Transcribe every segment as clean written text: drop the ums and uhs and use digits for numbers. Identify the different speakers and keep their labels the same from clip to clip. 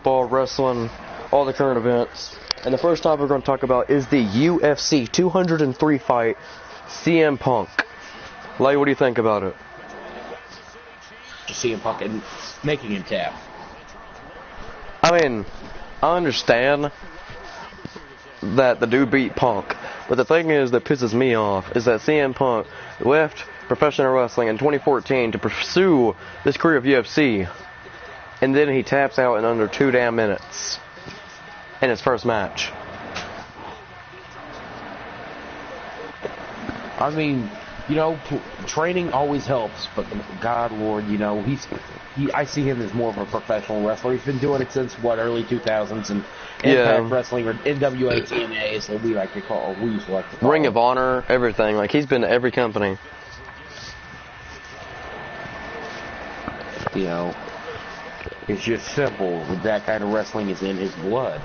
Speaker 1: football, wrestling, all the current events. And the first topic we're going to talk about is the UFC 203 fight, CM Punk. Lay, what do you think about it?
Speaker 2: CM Punk and making him tap.
Speaker 1: I mean, I understand that the dude beat Punk, but the thing is that pisses me off is that CM Punk left professional wrestling in 2014 to pursue this career of UFC, and then he taps out in under 2 damn minutes in his first match.
Speaker 2: I mean, training always helps, but God, Lord, I see him as more of a professional wrestler. He's been doing it since, early 2000s, and Impact Wrestling, or NWA, TNA, is what we used to call
Speaker 1: Ring
Speaker 2: it.
Speaker 1: of Honor, everything. Like, he's been to every company.
Speaker 2: It's just simple. That kind of wrestling is in his blood.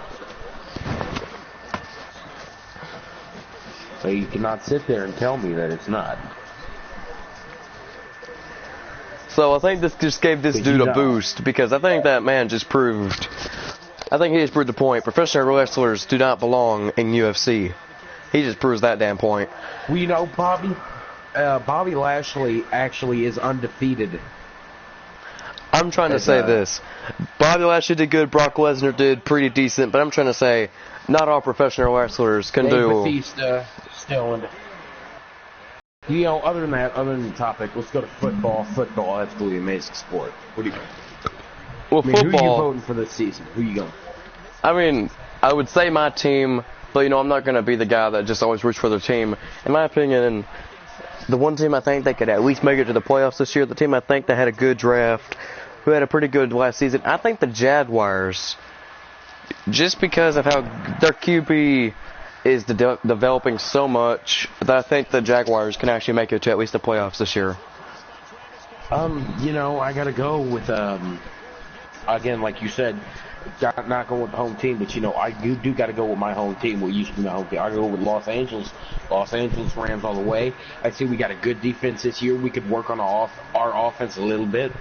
Speaker 2: So you cannot sit there and tell me that it's not.
Speaker 1: So I think this just gave this dude a boost, because I think that man just proved... I think he just proved the point. Professional wrestlers do not belong in UFC. He just proves that damn point.
Speaker 2: Well, Bobby Lashley actually is undefeated.
Speaker 1: I'm trying to say this. Bobby Lashley did good. Brock Lesnar did pretty decent. But I'm trying to say, not all professional wrestlers can do...
Speaker 2: Batista still undefeated. Other than the topic, let's go to football. Football, absolutely amazing sport. What do you think?
Speaker 1: Well, football...
Speaker 2: Who are you voting for this season? Who are you going?
Speaker 1: I mean, I would say my team, but, I'm not going to be the guy that just always roots for their team. In my opinion, the one team I think that could at least make it to the playoffs this year, the team I think that had a good draft, who had a pretty good last season, I think the Jaguars, just because of how their QB is developing so much, that I think the Jaguars can actually make it to at least the playoffs this year.
Speaker 2: I got to go with, again, like you said, not going with the home team, but, I do got to go with my home team, what used to be my home team. I go with Los Angeles Rams all the way. I see we got a good defense this year. We could work on our offense a little bit.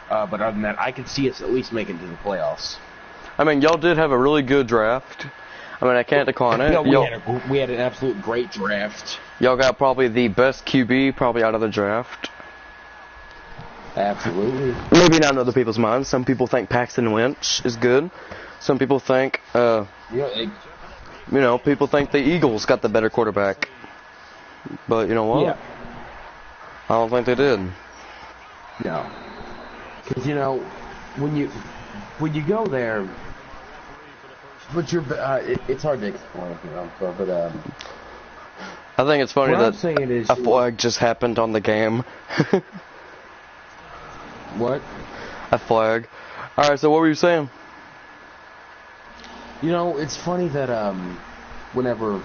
Speaker 2: But other than that, I can see us at least making it to the playoffs.
Speaker 1: I mean, y'all did have a really good draft. I mean, I can't decline it.
Speaker 2: We had an absolute great draft.
Speaker 1: Y'all got probably the best QB probably out of the draft.
Speaker 2: Absolutely.
Speaker 1: Maybe not in other people's minds. Some people think Paxton Lynch is good. Some people think, people think the Eagles got the better quarterback. But you know what?
Speaker 2: Yeah.
Speaker 1: I don't think they did.
Speaker 2: No. Because, when you go there, but it's hard to explain, but
Speaker 1: I think it's funny that a flag just happened on the game.
Speaker 2: What?
Speaker 1: A flag. Alright, so what were you saying?
Speaker 2: It's funny that whenever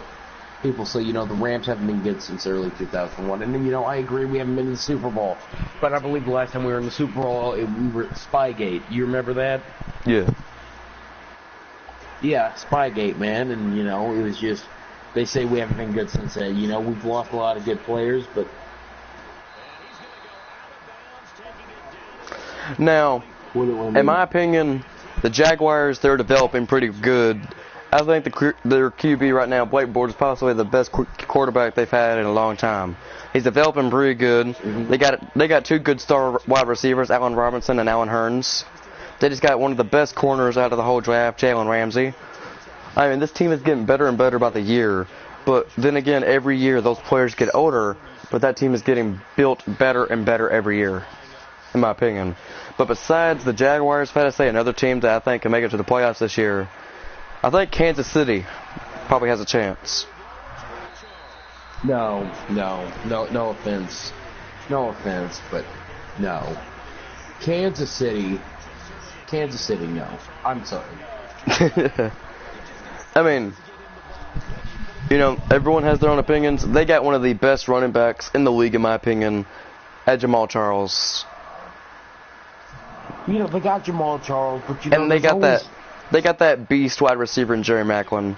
Speaker 2: people say, the Rams haven't been good since early 2001. And then, I agree, we haven't been in the Super Bowl. But I believe the last time we were in the Super Bowl, we were at Spygate. You remember that?
Speaker 1: Yeah.
Speaker 2: Yeah, Spygate, man. And, it was just, they say we haven't been good since then. We've lost a lot of good players, but...
Speaker 1: Now, in my opinion, the Jaguars, they're developing pretty good. I think their QB right now, Blake Bortles, is possibly the best quarterback they've had in a long time. He's developing pretty good. Mm-hmm. They got 2 good star wide receivers, Allen Robinson and Allen Hurns. They just got one of the best corners out of the whole draft, Jalen Ramsey. I mean, this team is getting better and better by the year. But then again, every year those players get older, but that team is getting built better and better every year, in my opinion. But besides the Jaguars, if I had to say another team that I think can make it to the playoffs this year, I think Kansas City probably has a chance.
Speaker 2: No offense. No offense, but no. Kansas City, no. I'm sorry.
Speaker 1: I mean, everyone has their own opinions. They got one of the best running backs in the league, in my opinion, at Jamal Charles.
Speaker 2: They got Jamal Charles, but
Speaker 1: and they got that beast wide receiver in Jerry Maclin.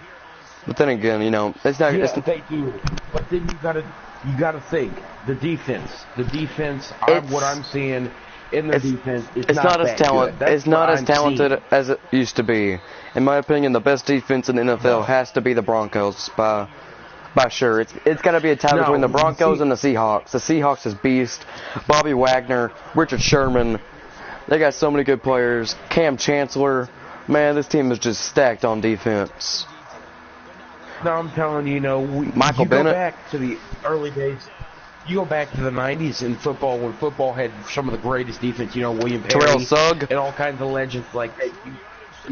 Speaker 1: But then again, it's not.
Speaker 2: Yeah, they do. But then you gotta think the defense. What I'm seeing in their defense.
Speaker 1: It's not as talented. It's not as talented as it used to be. In my opinion, the best defense in the NFL has to be the Broncos by sure. It's got to be a tie between the Broncos and the Seahawks. The Seahawks is beast. Bobby Wagner, Richard Sherman. They got so many good players. Cam Chancellor. Man, this team is just stacked on defense.
Speaker 2: No, I'm telling you,
Speaker 1: Michael Bennett.
Speaker 2: Go back to the early days. You go back to the 90s in football when football had some of the greatest defense, William Perry.
Speaker 1: Terrell Sugg.
Speaker 2: And all kinds of legends like that.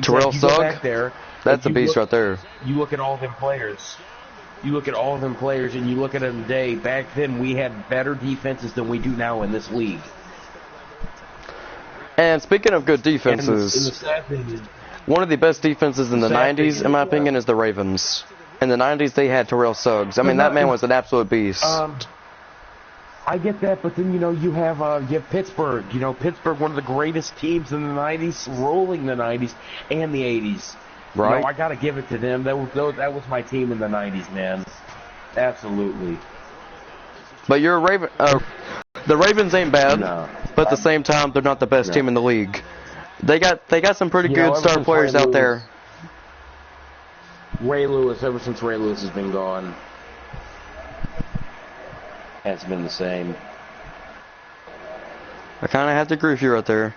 Speaker 1: Terrell Sugg.
Speaker 2: Back there,
Speaker 1: that's a beast right there.
Speaker 2: You look at all them players. And you look at them today. Back then, we had better defenses than we do now in this league.
Speaker 1: And speaking of good defenses,
Speaker 2: and the sad thing is,
Speaker 1: one of the best defenses in the 90s, in my opinion, is the Ravens. In the 90s, they had Terrell Suggs. I mean, that man was an absolute beast.
Speaker 2: I get that, but then, you have Pittsburgh. Pittsburgh, one of the greatest teams in the 90s, rolling the 90s and the 80s.
Speaker 1: Right.
Speaker 2: I got to give it to them. That was my team in the 90s, man. Absolutely.
Speaker 1: But you're a Raven. The Ravens ain't bad, but at the same time, they're not the best team in the league. They got some pretty good star players out there.
Speaker 2: Ray Lewis, ever since Ray Lewis has been gone, hasn't been the same.
Speaker 1: I kind of have to agree with you right there.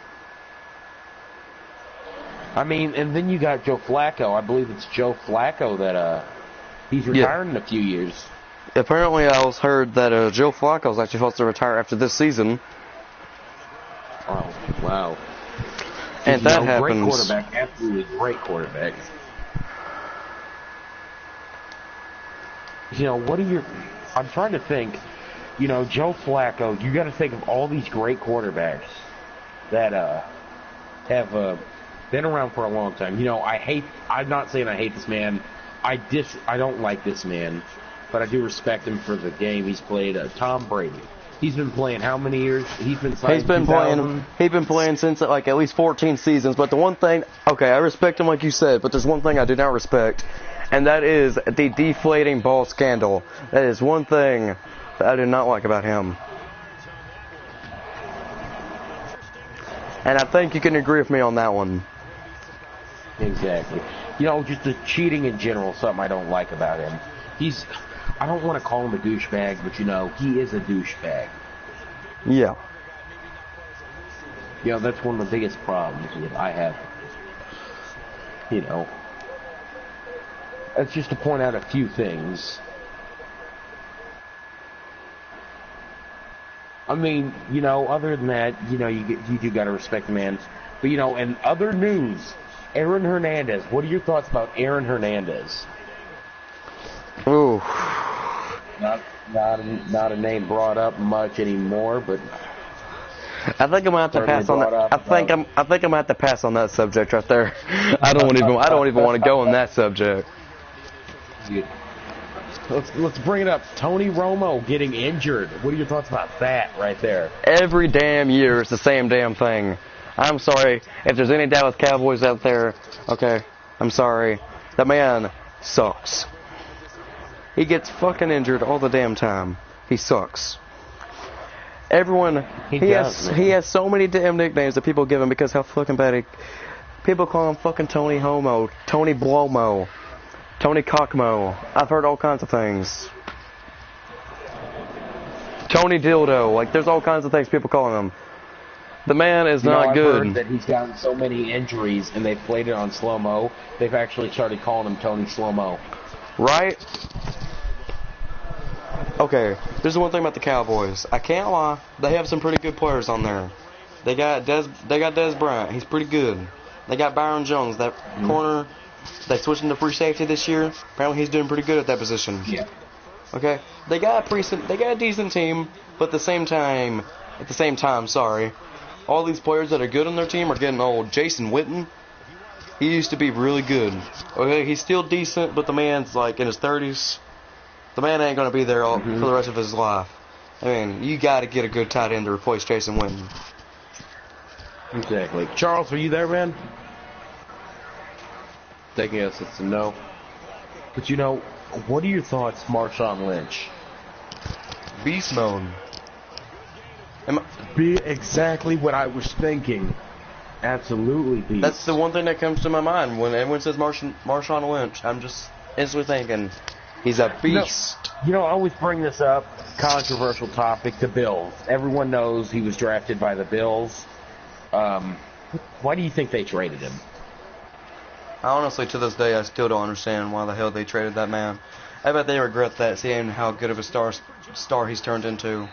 Speaker 2: I mean, and then you got Joe Flacco. I believe it's Joe Flacco that he's retiring in a few years.
Speaker 1: Apparently, I was heard that Joe Flacco is actually supposed to retire after this season.
Speaker 2: Oh, wow.
Speaker 1: And that happens.
Speaker 2: Great quarterback, absolutely great quarterback. What are your... I'm trying to think, Joe Flacco, you got to think of all these great quarterbacks that have been around for a long time. I'm not saying I hate this man. I don't like this man, but I do respect him for the game he's played. Tom Brady. He's been playing how many years? He's been
Speaker 1: playing since at least 14 seasons. But the one thing, I respect him like you said, but there's one thing I do not respect, and that is the deflating ball scandal. That is one thing that I do not like about him. And I think you can agree with me on that one.
Speaker 2: Exactly. Just the cheating in general, something I don't like about him. I don't want to call him a douchebag, but he is a douchebag.
Speaker 1: Yeah.
Speaker 2: That's one of the biggest problems that I have. That's just to point out a few things. I mean, other than that, you do got to respect the man. But, in other news, Aaron Hernandez. What are your thoughts about Aaron Hernandez?
Speaker 1: Ooh.
Speaker 2: Not a name brought up much anymore, but
Speaker 1: I think I'm gonna have to pass on that. I think I'm gonna have to pass on that subject right there. I don't even want to go on that subject.
Speaker 2: Let's bring it up. Tony Romo getting injured. What are your thoughts about that right there?
Speaker 1: Every damn year it's the same damn thing. I'm sorry if there's any Dallas Cowboys out there. Okay, I'm sorry. The man sucks. He gets fucking injured all the damn time. He sucks. Everyone, he has so many damn nicknames that people give him because how fucking bad people call him fucking Tony Homo, Tony Blomo, Tony Cockmo. I've heard all kinds of things. Tony Dildo. There's all kinds of things people call him. The man is not good.
Speaker 2: I've heard that he's gotten so many injuries and they've played it on slow-mo, they've actually started calling him Tony Slow-Mo.
Speaker 1: Right? Okay, there's one thing about the Cowboys. I can't lie, they have some pretty good players on there. They got Dez Bryant, he's pretty good. They got Byron Jones, that corner. They switched him to free safety this year. Apparently he's doing pretty good at that position.
Speaker 2: Yeah.
Speaker 1: Okay, they got a decent team, but at the same time, all these players that are good on their team are getting old. Jason Witten, he used to be really good. Okay, he's still decent, but the man's in his 30s. The man ain't going to be there for the rest of his life. I mean, you got to get a good tight end to replace Jason Witten.
Speaker 2: Exactly. Charles, are you there, man? Taking us, it's a no. But what are your thoughts, Marshawn Lynch?
Speaker 1: Beast mode.
Speaker 2: Be exactly what I was thinking. Absolutely, beast.
Speaker 1: That's the one thing that comes to my mind when everyone says Marshawn Lynch. I'm just instantly thinking he's a beast.
Speaker 2: I always bring this up, controversial topic, the Bills. Everyone knows he was drafted by the Bills. Why do you think they traded him?
Speaker 1: Honestly, to this day, I still don't understand why the hell they traded that man. I bet they regret that, seeing how good of a star he's turned into.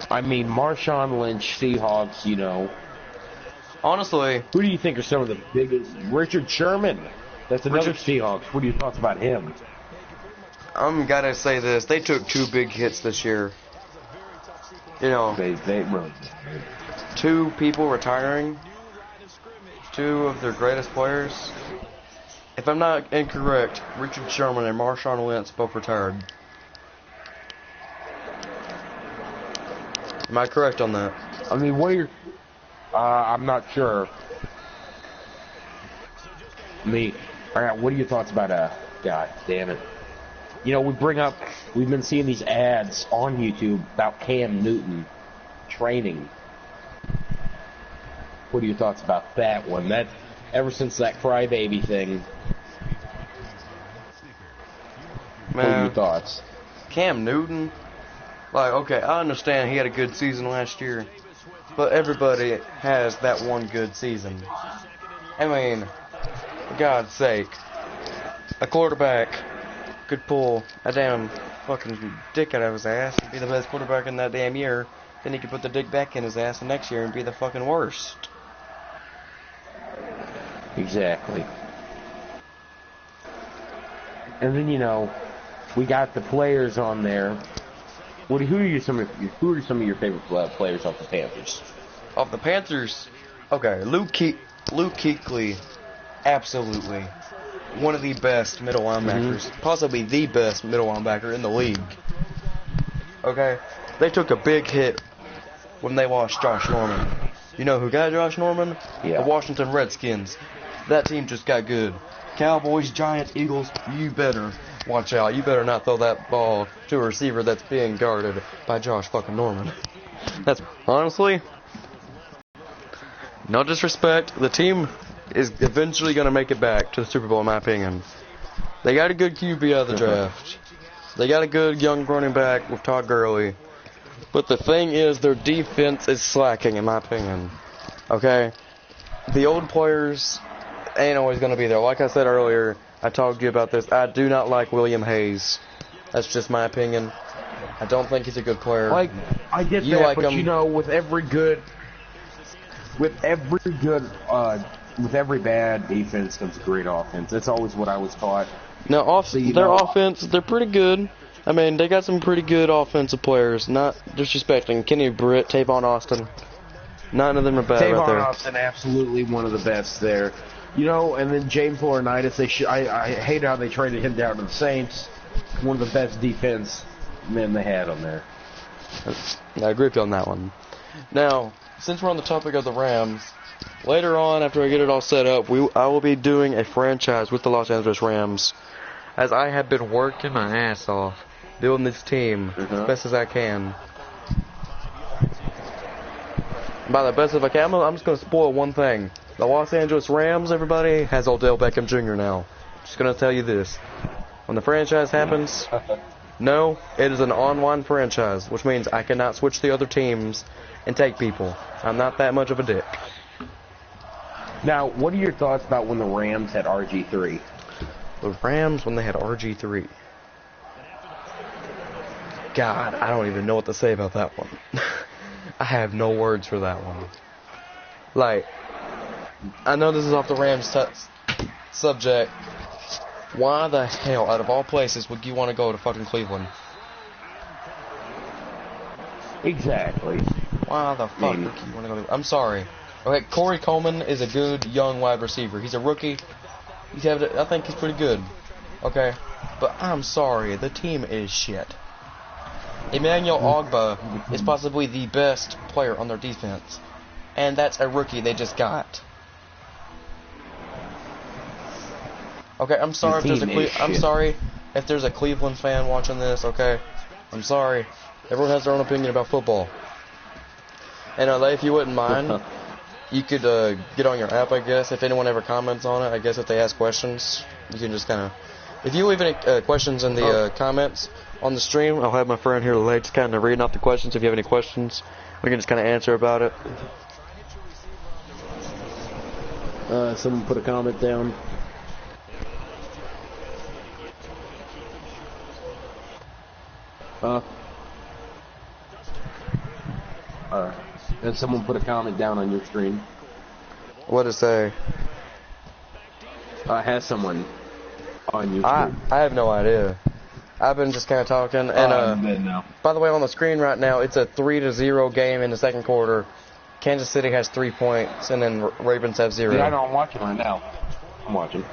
Speaker 2: I mean, Marshawn Lynch, Seahawks,
Speaker 1: Honestly,
Speaker 2: who do you think are some of the biggest? Richard Sherman. That's another Seahawks. What are your thoughts about him?
Speaker 1: I'm gotta say this. They took 2 big hits this year. They really did. 2 people retiring. 2 of their greatest players. If I'm not incorrect, Richard Sherman and Marshawn Lynch both retired. Am I correct on that?
Speaker 2: I mean, what are your... I'm not sure. All right, what are your thoughts about, God damn it. We've been seeing these ads on YouTube about Cam Newton training. What are your thoughts about that one? That, ever since that crybaby thing, what are your thoughts?
Speaker 1: Cam Newton? Okay, I understand he had a good season last year, but everybody has that one good season. I mean, for God's sake, a quarterback could pull a damn fucking dick out of his ass and be the best quarterback in that damn year. Then he could put the dick back in his ass the next year and be the fucking worst.
Speaker 2: Exactly. And then, we got the players on there. Who are some of your favorite players off the Panthers?
Speaker 1: Off the Panthers? Okay, Luke Kuechly, absolutely. One of the best middle linebackers. Possibly the best middle linebacker in the league. Okay? They took a big hit when they lost Josh Norman. You know who got Josh Norman?
Speaker 2: Yeah.
Speaker 1: The Washington Redskins. That team just got good. Cowboys, Giants, Eagles, you better watch out. You better not throw that ball to a receiver that's being guarded by Josh fucking Norman. That's honestly, no disrespect. The team is eventually going to make it back to the Super Bowl, in my opinion. They got a good QB out of the draft. They got a good young running back with Todd Gurley. But the thing is, their defense is slacking, in my opinion. Okay? The old players ain't always going to be there. Like I said earlier, I talked to you about this. I do not like William Hayes. That's just my opinion. I don't think he's a good player.
Speaker 2: I get
Speaker 1: you
Speaker 2: that,
Speaker 1: like
Speaker 2: but
Speaker 1: him.
Speaker 2: with every bad defense comes great offense. That's always what I was taught.
Speaker 1: Now, their offense, they're pretty good. I mean, they got some pretty good offensive players. Not disrespecting Kenny Britt, Tavon Austin. None of them are bad right there.
Speaker 2: Tavon Austin, absolutely one of the best there. And then James Laurinaitis, I hate how they traded him down to the Saints. One of the best defense men they had on there.
Speaker 1: I agree with you on that one. Now, since we're on the topic of the Rams, later on, after I get it all set up, I will be doing a franchise with the Los Angeles Rams, as I have been working my ass off, building this team as best as I can. By the best as I can, I'm just going to spoil one thing. The Los Angeles Rams, everybody, has Odell Beckham Jr. now. Just going to tell you this. When the franchise happens, no, it is an online franchise, which means I cannot switch the other teams and take people. I'm not that much of a dick.
Speaker 2: Now, what are your thoughts about when the Rams had RG3?
Speaker 1: The Rams, when they had RG3. God, I don't even know what to say about that one. I have no words for that one. I know this is off the Rams subject. Why the hell, out of all places, would you want to go to fucking Cleveland?
Speaker 2: Exactly.
Speaker 1: Why the fuck would you want to go to... I'm sorry. Okay, Corey Coleman is a good young wide receiver. He's a rookie. I think he's pretty good. Okay? But I'm sorry, the team is shit. Emmanuel Ogbah is possibly the best player on their defense. And that's a rookie they just got. Okay, I'm sorry if there's a Cleveland fan watching this, okay? I'm sorry. Everyone has their own opinion about football. And if you wouldn't mind, you could get on your app, I guess. If anyone ever comments on it, I guess if they ask questions, you can just kind of... If you leave any questions in the comments on the stream, I'll have my friend here, Legs, kind of reading out the questions. If you have any questions, we can just kind of answer about it.
Speaker 2: Someone put a comment down. And someone put a comment down on your screen.
Speaker 1: What did it say?
Speaker 2: Has someone on your screen?
Speaker 1: I have no idea. I've been just kind of talking. And by the way, on the screen right now, it's a 3-0 game in the second quarter. Kansas City has 3 points, and then Ravens have 0.
Speaker 2: Yeah, I know. I'm watching right now. I'm watching.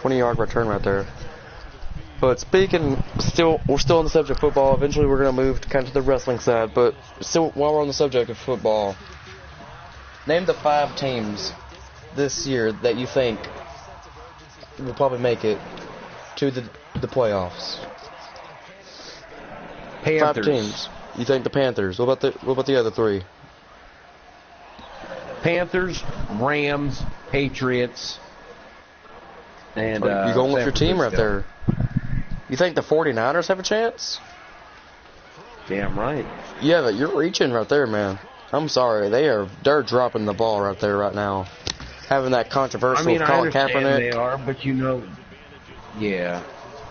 Speaker 1: Yard return right there. But we're still on the subject of football. Eventually, we're going to move to the wrestling side. But still, while we're on the subject of football, name the 5 teams this year that you think will probably make it to the playoffs.
Speaker 2: Panthers.
Speaker 1: 5 teams. You think the Panthers? What about the other 3?
Speaker 2: Panthers, Rams, Patriots, and
Speaker 1: you're going with your team right there. You think the 49ers have a chance?
Speaker 2: Damn right.
Speaker 1: Yeah, but you're reaching right there, man. I'm sorry. They're dropping the ball right there right now. Having that controversial Colin Kaepernick.
Speaker 2: They are, but yeah.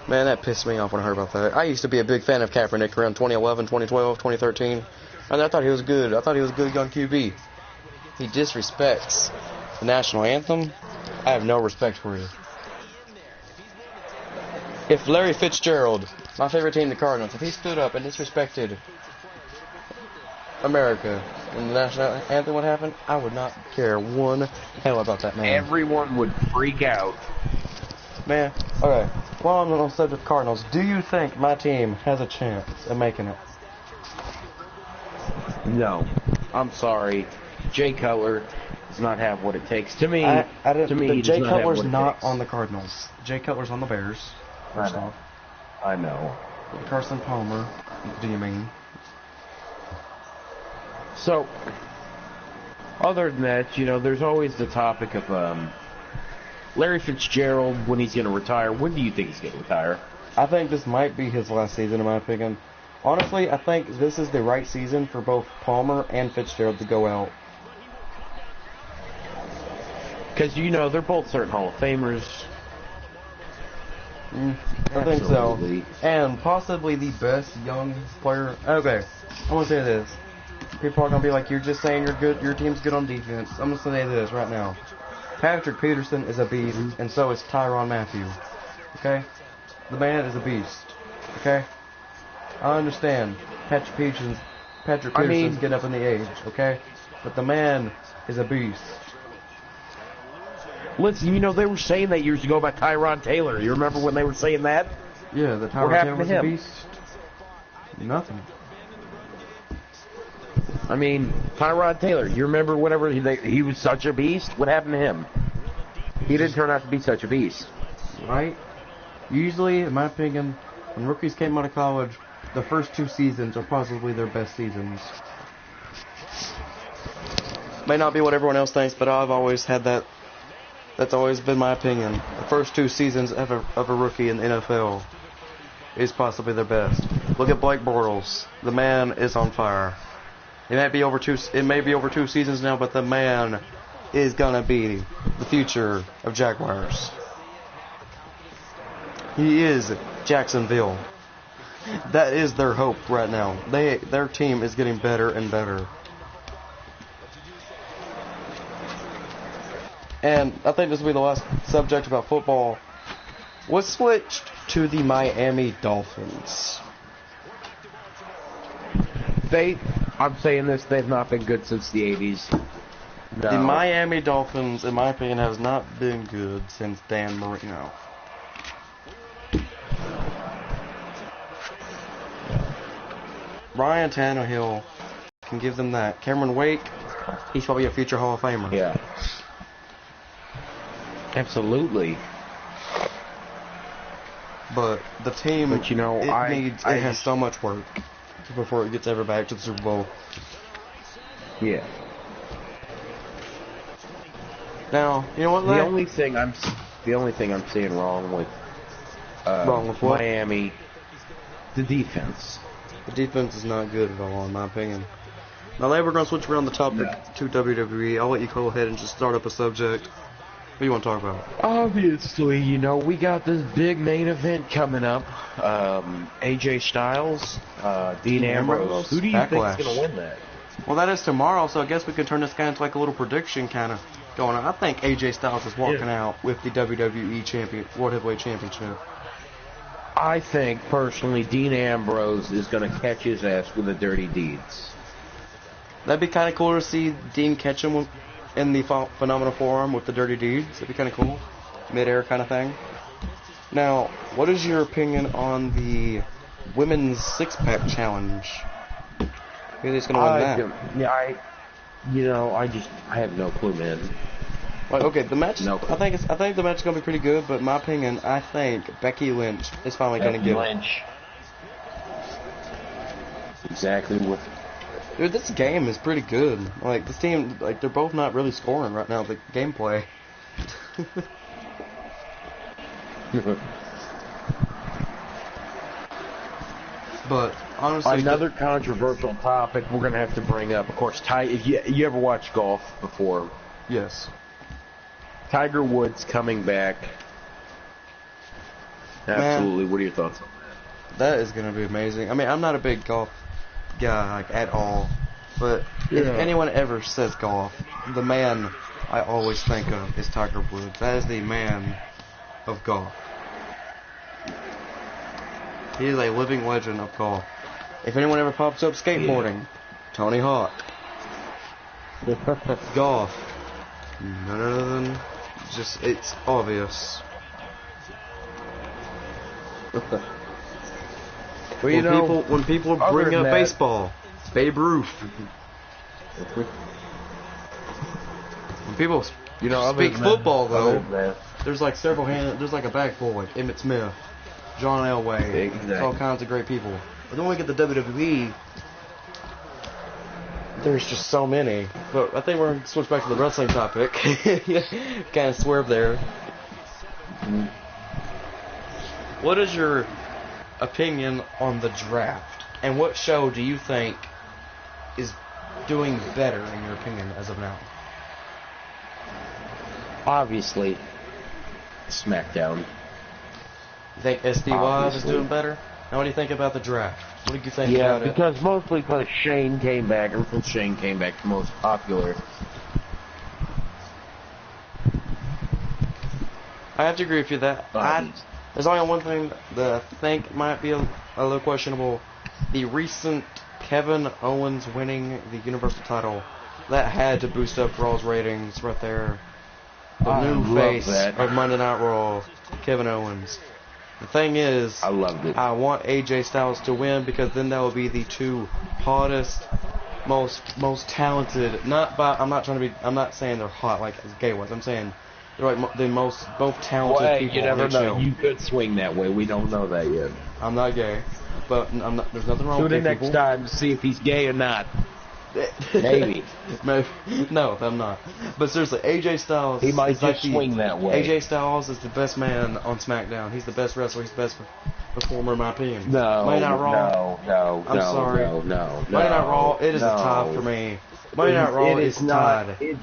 Speaker 1: Man, that pissed me off when I heard about that. I used to be a big fan of Kaepernick around 2011, 2012, 2013. And I thought he was good. I thought he was a good young QB. He disrespects the national anthem. I have no respect for you. If Larry Fitzgerald, my favorite team, the Cardinals, if he stood up and disrespected America and the national anthem would happen, I would not care one hell about that man.
Speaker 2: Everyone would freak out.
Speaker 1: Man, okay. While I'm on the subject of Cardinals, do you think my team has a chance of making it?
Speaker 2: No. I'm sorry. Jay Cutler does not have what it takes. To me,
Speaker 1: Jay Cutler's not on the Cardinals. Jay Cutler's on the Bears. First off.
Speaker 2: I know.
Speaker 1: Carson Palmer, do you mean?
Speaker 2: So, other than that, there's always the topic of Larry Fitzgerald, when he's going to retire. When do you think he's going to retire?
Speaker 1: I think this might be his last season, in my opinion. Honestly, I think this is the right season for both Palmer and Fitzgerald to go out.
Speaker 2: Because, they're both certain Hall of Famers.
Speaker 1: I think so. And possibly the best young player. Okay, I want to say this. People are going to be like, you're just saying your team's good on defense. I'm going to say this right now. Patrick Peterson is a beast, and so is Tyrann Mathieu. Okay? The man is a beast. Okay? I understand Patrick Peterson's getting up in the age, okay? But the man is a beast.
Speaker 2: Listen, they were saying that years ago about Tyrod Taylor. You remember when they were saying that?
Speaker 1: Yeah, the Tyrod Taylor was a beast. Nothing.
Speaker 2: Tyrod Taylor, you remember whenever he was such a beast? What happened to him? He didn't turn out to be such a beast.
Speaker 1: Right? Usually, in my opinion, when rookies came out of college, the first 2 seasons are possibly their best seasons. May not be what everyone else thinks, but I've always had that. That's always been my opinion. The first 2 seasons of a rookie in the NFL is possibly their best. Look at Blake Bortles. The man is on fire. It may be over 2 seasons now, but the man is gonna be the future of Jaguars. He is Jacksonville. That is their hope right now. Their team is getting better and better. And I think this will be the last subject about football. Let's switch to the Miami Dolphins.
Speaker 2: I'm saying this, they've not been good since the 80s. No.
Speaker 1: The Miami Dolphins, in my opinion, has not been good since Dan Marino. Ryan Tannehill can give them that. Cameron Wake, he's probably a future Hall of Famer.
Speaker 2: Yeah. Absolutely.
Speaker 1: But the team,
Speaker 2: But you know,
Speaker 1: it has so much work before it gets ever back to the Super Bowl.
Speaker 2: Yeah.
Speaker 1: Now, you know what?
Speaker 2: The only thing I'm seeing wrong with
Speaker 1: what?
Speaker 2: Miami, the defense.
Speaker 1: The defense is not good at all, in my opinion. Now, we're going to switch around the topic to WWE. I'll let you go ahead and just start up a subject. What do you want to talk about?
Speaker 2: Obviously, you know, we got this big main event coming up. AJ Styles, Dean Ambrose. Who do you think is going to win that?
Speaker 1: Well, that is tomorrow, so I guess we could turn this guy into like a little prediction kind of going on. I think AJ Styles is walking out with the WWE World Heavyweight Championship.
Speaker 2: I think, personally, Dean Ambrose is going to catch his ass with the dirty deeds.
Speaker 1: That'd be kind of cool to see Dean catch him in the Phenomenal Forearm with the dirty deeds. That'd be kind of cool. Mid-air kind of thing. Now, what is your opinion on the Women's Six-Pack Challenge? Who's going to win that?
Speaker 2: I have no clue, man.
Speaker 1: Well, okay, the match. No clue. I think the match is going to be pretty good, but in my opinion, I think Becky Lynch is finally going to get it.
Speaker 2: Exactly what.
Speaker 1: Dude, this game is pretty good. Like, this team, like, they're both not really scoring right now, the gameplay. But, honestly...
Speaker 2: Another controversial topic we're going to have to bring up. Of course, you ever watched golf before?
Speaker 1: Yes.
Speaker 2: Tiger Woods coming back. Absolutely. Man, what are your thoughts on that?
Speaker 1: That is going to be amazing. I mean, I'm not a big golf guy, like, at all. But if anyone ever says golf, the man I always think of is Tiger Woods. That is the man of golf. He is a living legend of golf. If anyone ever pops up skateboarding, Tony Hawk. Golf. None other than just, it's obvious.
Speaker 2: Well,
Speaker 1: when people bring up baseball, Babe Ruth. When people speak football, though, there's like there's like a bag full, like Emmitt Smith, John Elway, exactly. All kinds of great people. But then we get the WWE, there's just so many. But I think we're going to switch back to the wrestling topic. Kind of swerve there. Mm-hmm. What is your opinion on the draft? And what show do you think is doing better, in your opinion, as of now?
Speaker 2: Obviously, SmackDown.
Speaker 1: You think SD-Wise is doing better? Now, what do you think about the draft? What do you think about it?
Speaker 2: Yeah, mostly because Shane came back. Ever since Shane came back, the most popular.
Speaker 1: I have to agree with you that there's only one thing that I think might be a little questionable. The recent Kevin Owens winning the Universal title, that had to boost up Raw's ratings right there. The new face of Monday Night Raw, Kevin Owens. The thing is,
Speaker 2: I loved it.
Speaker 1: I want AJ Styles to win because then that will be the two hottest, most talented. I'm not saying they're hot like gay ones. I'm saying they're like the both talented people.
Speaker 2: You never know. You could swing that way. We don't know that yet.
Speaker 1: I'm not gay, but there's nothing wrong with gay people.
Speaker 2: Tune in next time to see if he's gay or not. Maybe.
Speaker 1: No, I'm not. But seriously, AJ Styles...
Speaker 2: He might just swing that way.
Speaker 1: AJ Styles is the best man on SmackDown. He's the best wrestler. He's the best performer, in my opinion.
Speaker 2: Monday
Speaker 1: Night Raw. I'm sorry.
Speaker 2: No.
Speaker 1: Monday Night Raw, it is a tie for me. Monday Night Raw is tied.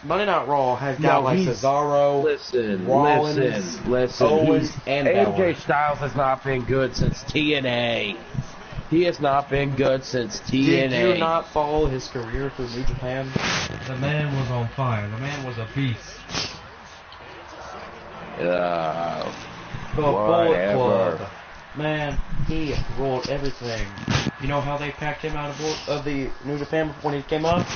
Speaker 1: Monday Night Raw has guys like Cesaro, Rollins, Owens, and
Speaker 2: AJ Styles has not been good since TNA. He has not been good since TNA.
Speaker 1: Did you not follow his career through New Japan? The man was on fire. The man was a beast. The Bullet Club. Man, he rolled everything. You know how they packed him out of the New Japan when he came up?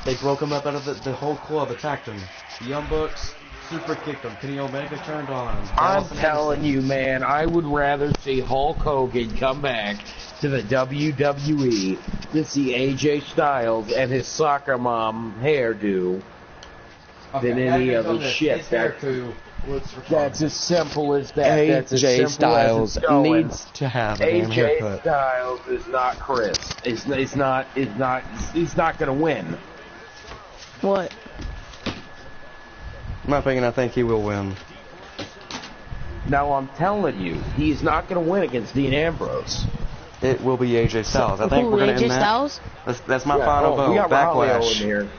Speaker 1: They broke him up out of the whole club, attacked him. The Young Bucks super kicked him. Kenny Omega turned on him.
Speaker 2: I'm telling you, man, I would rather see Hulk Hogan come back to the WWE to see AJ Styles and his soccer mom hairdo than any other shit. That's as simple as that.
Speaker 1: AJ Styles needs to have a damn haircut.
Speaker 2: AJ Styles is not Chris. He's not going to win.
Speaker 3: What?
Speaker 1: In my opinion, I think he will win.
Speaker 2: Now I'm telling you, he's not going to win against Dean Ambrose.
Speaker 1: It will be AJ Styles. I think we're going to end that.
Speaker 3: Styles?
Speaker 1: That's my final vote.
Speaker 2: We got
Speaker 1: Backlash.
Speaker 2: in here.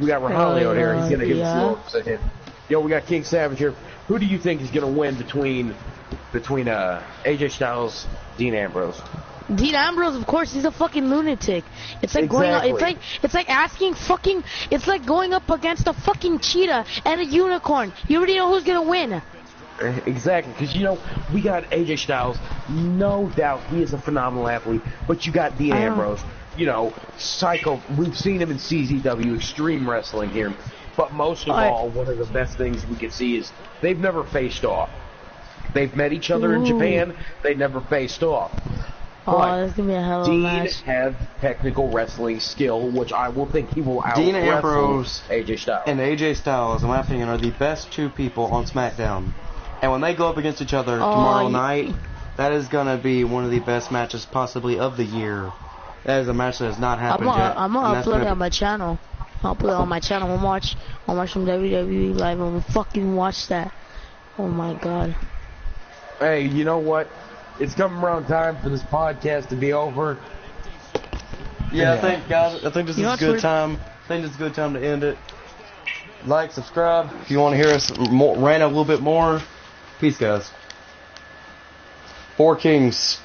Speaker 2: We got Rahalio here. He's going to give us a little second. Yo, we got King Savage here. Who do you think is going to win between AJ Styles, Dean Ambrose?
Speaker 3: Dean Ambrose, of course, he's a fucking lunatic. It's like it's like asking fucking. It's like going up against a fucking cheetah and a unicorn. You already know who's going to win.
Speaker 2: Exactly, because we got AJ Styles, no doubt he is a phenomenal athlete, but you got Dean Ambrose, psycho. We've seen him in CZW Extreme Wrestling here, but most of all, one of the best things we can see is they've never faced off. They've met each other in Japan, they never faced off.
Speaker 3: That's gonna be a hell of a match.
Speaker 2: Dean has technical wrestling skill, which I will think he will out
Speaker 1: Dean Ambrose
Speaker 2: AJ Styles.
Speaker 1: And AJ Styles, in my opinion, are the best two people on SmackDown. And when they go up against each other tomorrow night, that is going to be one of the best matches possibly of the year. That is a match that has not happened yet.
Speaker 3: I'm going to upload it on my channel. I'll put it on my channel. I'll watch some WWE live and we'll fucking watch that. Oh my god.
Speaker 2: Hey, you know what? It's coming around time for this podcast to be over.
Speaker 1: Yeah, I think this is a good time. I think this is a good time to end it. Like, subscribe. If you want to hear us rant a little bit more. Peace, guys. 4 Kings.